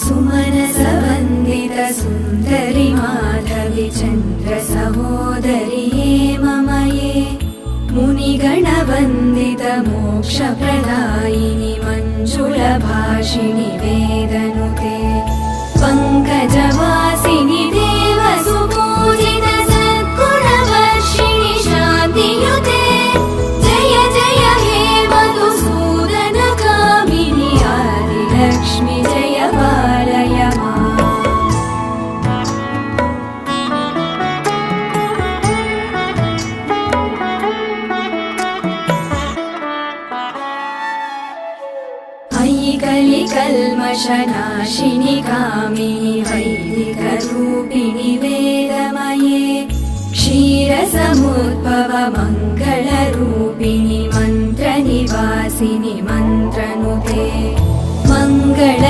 सुमनसवन्दित सुन्दरि माधवि चन्द्र सहोदरिये मम ये मुनिगणवन्दित मोक्षप्रदायिनि मञ्जुलभाषिणि वेदनुते पङ्कजवासिनि देवसुपूजित सद्गुणवर्षिणि शान्तियुते जय जय हे मधुसूदन कामिनि आदिलक्ष्मि जय पालय माम्। अयि कलिकल्मषनाशिनि कामिनि वैदिकरूपिणि वेदमये क्षीरसमुद्भव मङ्गलरूपिणि मन्त्रनिवासिनि मन्त्रनुते मङ्गल